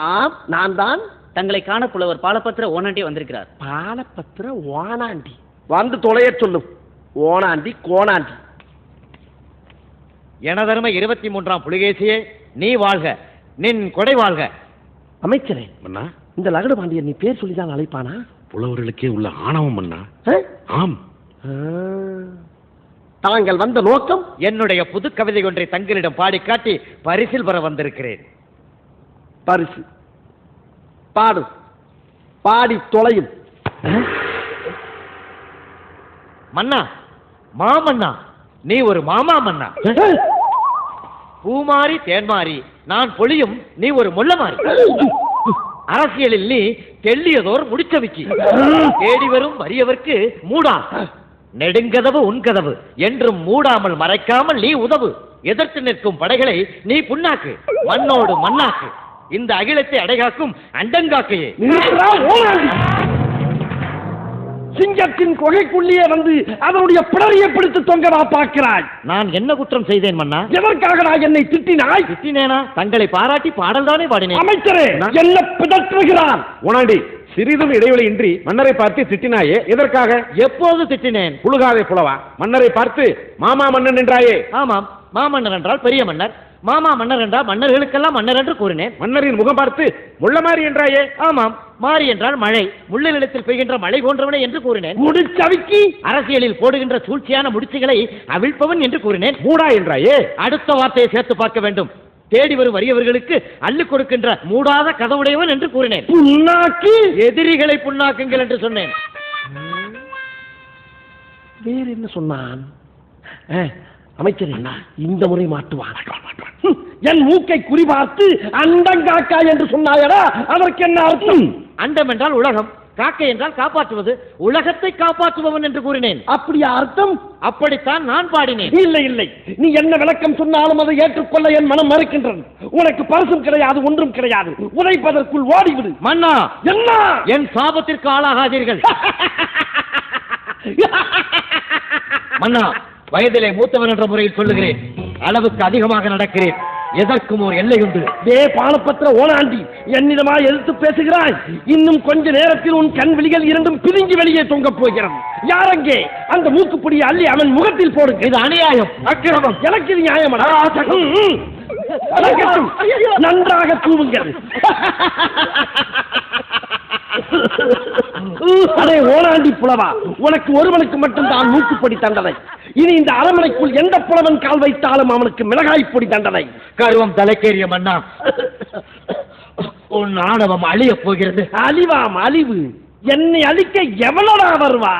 ஆம், நான் தான். தங்களை காண புலவர் பாலபத்திர ஓனாண்டி வந்திருக்கிறார். பாலபத்திர ஓனாண்டி வந்து தொலைய சொல்லும். ஓனாண்டி கோணாண்டி. எனதருமை 23ஆம் புலிகேசியே, நீ வாழ்க, நின் கொடை வாழ்க. அமைச்சரே, மன்னா, இந்த லகடு பாண்டியன் நீ பேர் சொல்லிதான் அழைப்பானா? புலவர்களுக்கே உள்ள ஆணவம் மன்னா. ஆம். தாங்கள் வந்த நோக்கம்? என்னுடைய புது கவிதை ஒன்றை தங்களிடம் பாடி காட்டி பரிசில் பெற வந்திருக்கிறேன். பரிசு பாடு, பாடி தொலையும். மன்னா, மாமன்னா, நீ ஒரு மாமா மன்னா. பூமாரி தேன்மாரி, நான் பொழியும், நீ ஒரு முள்ளமாரி. அரசியலில் நீ தெள்ளியதோர் முடிச்சவிக்கி. தேடி வரும் வறியவர்க்கு மூடா, நெடுங்கதவு உன்கதவு என்றும் மூடாமல் மறைக்காமல் நீ உதவு. எதிர்த்து நிற்கும் படைகளை நீ புண்ணாக்கு, மண்ணோடு மண்ணாக்கு. இந்த அகிலத்தை அடைகாக்கும் அண்டங்காக்கையே. சிங்கத்தின் கொகைக்குள்ளே வந்து அதனுடைய பிடரியை பிடித்து தொங்கவா பார்க்கிறாய்? நான் என்ன குற்றம் செய்தேன் மன்னா? எதற்காக நான் என்னை திட்டினாய்? திட்டினேனா? தங்களை பாராட்டி பாடல் தானே பாடினேன். அமைச்சரே, என்ன பிதற்றுகிறான்? ஓனாண்டி, சிறிதும் இடைவெளி இன்றி மன்னரை பார்த்து திட்டினாயே, எதற்காக? எப்போது திட்டினேன்? புழுகாதே புலவா. மன்னரை பார்த்து மாமா மன்னன் என்றாயே. ஆமாம், மாமன்னர் என்றால் பெரிய மன்னர், மாமா மன்னர் என்றால் மன்னர்களுக்கெல்லாம் மன்னர் என்று கூறினேன். மன்னரின் முகம் பார்த்து முள்ளமாரி என்றாயே. ஆமாம், மாறி என்றால் மழை, முள்ள நிலத்தில் பெய்கின்ற மழை போன்றவனே என்று கூறினேன். முடிச்சவிக்கி அரசியலில் போடுகின்ற சூழ்ச்சியான முடிச்சுகளை அவிழ்ப்பவன் என்று கூறினேன். மூடா என்றாயே. அடுத்த வார்த்தையை சேர்த்து பார்க்க வேண்டும். தேடி வரும் வறியவர்களுக்கு அள்ளி கொடுக்கின்ற மூடாத கதவுடையவன் என்று கூறினேன். புண்ணாக்கி எதிரிகளை புண்ணாக்குங்கள் என்று சொன்னேன். வேற என்ன சொன்னான்? அமைச்சரே, இந்த முறை மாட்டுவான். என் மூக்கை குறிபார்த்து அண்டங்காக்கா என்று சொன்னாயடா, அதற்கு என்ன அர்த்தம்? அண்டம் என்றால் உலகம், காக்கை என்றால் காப்பாற்றுவது, உலகத்தை காப்பாற்றுபவன் என்று கூறினேன். அப்படியா அர்த்தம்? அப்படித்தான் நான் பாடினேன். இல்லை இல்லை, நீ என்ன விளக்கம் சொன்னாலும் அதை ஏற்றுக்கொள்ள என் மனம் மறுக்கின்றது. உனக்கு பரிசும் கிடையாது, ஒன்றும் கிடையாது. உதைப்பதற்குள் ஓடிவிடு. மன்னா, என்ன? என் சாபத்திற்கு ஆளாகாதீர்கள். மன்னா, வயதிலே மூத்தவன் என்ற முறையில் சொல்லுகிறேன், அளவுக்கு அதிகமாக நடக்கிறேன். எதற்கும் ஒரு எல்லை உண்டு. பாலபத்திர ஓனாண்டி, என்னிடமா எதிர்த்து பேசுகிறாய்? இன்னும் கொஞ்ச நேரத்தில் உன் கண் விழிகள் இரண்டும் பிரிஞ்சு வெளியே தொங்கப் போகிறது. யாரங்கே அந்த மூக்குப்பிடியை அள்ளி அவன் முகத்தில் போடுங்க. இது அநியாயம், அக்கிரமம். எனக்கு இது நியாயமடா? நன்றாக தூவுங்கள். அடே ஓனாண்டி புலவா, உனக்கு ஒருவனுக்கு மட்டும் தான் மூக்குப்பொடி தண்டனை. இனி இந்த அரண்மனைக்குள் எந்த புலவன் கால் வைத்தாலும் அவனுக்கு மிளகாய் பொடி தண்டனை. கருவம் தலைக்கேறிய மன்னா, உன் ஆணவம் அழியப் போகிறது. அழிவாம் அழிவு. என்னை அழிக்க எவனடா வருவா?